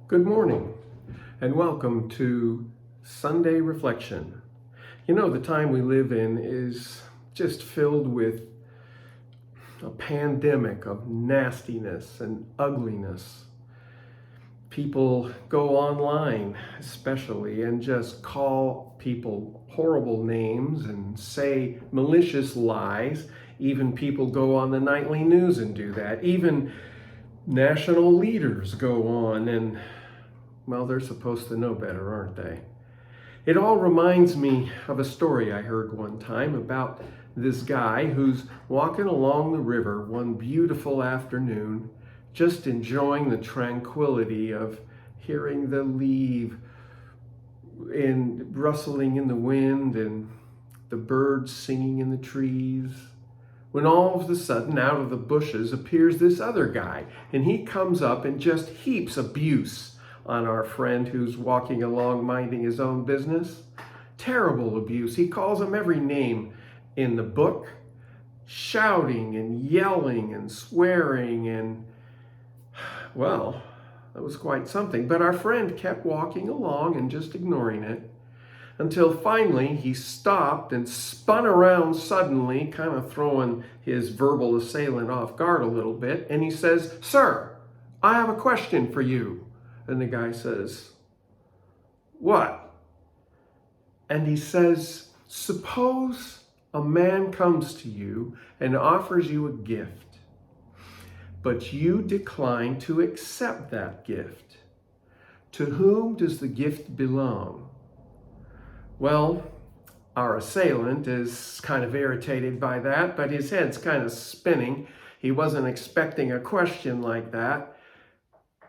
Good morning and welcome to Sunday Reflection. You know, the time we live in is just filled with a pandemic of nastiness and ugliness. People go online, especially, and just call people horrible names and say malicious lies. Even people go on the nightly news and do that. Even national leaders go on and, well, they're supposed to know better, aren't they? It all reminds me of a story I heard one time about this guy who's walking along the river one beautiful afternoon, just enjoying the tranquility of hearing the leaves rustling in the wind and the birds singing in the trees. When all of a sudden, out of the bushes appears this other guy, and he comes up and just heaps abuse on our friend who's walking along minding his own business. Terrible abuse. He calls him every name in the book, shouting and yelling and swearing, and, well, that was quite something. But our friend kept walking along and just ignoring it, until finally he stopped and spun around suddenly, kind of throwing his verbal assailant off guard a little bit. And he says, "Sir, I have a question for you." And the guy says, "What?" And he says, "Suppose a man comes to you and offers you a gift, but you decline to accept that gift. To whom does the gift belong?" Well, our assailant is kind of irritated by that, but his head's kind of spinning. He wasn't expecting a question like that.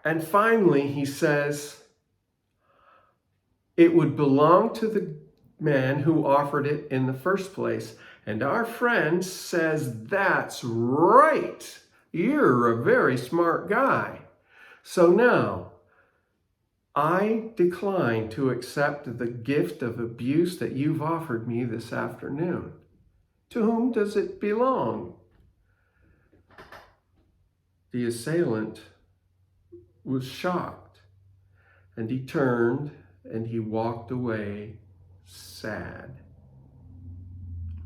And finally he says, "It would belong to the man who offered it in the first place." And our friend says, "That's right. You're a very smart guy. So now, I decline to accept the gift of abuse that you've offered me this afternoon. To whom does it belong?" The assailant was shocked, and he turned and he walked away sad.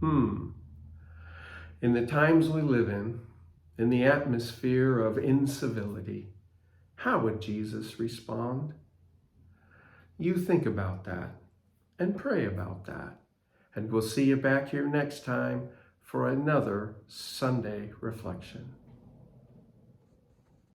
In the times we live in the atmosphere of incivility, how would Jesus respond? You think about that and pray about that. And we'll see you back here next time for another Sunday Reflection.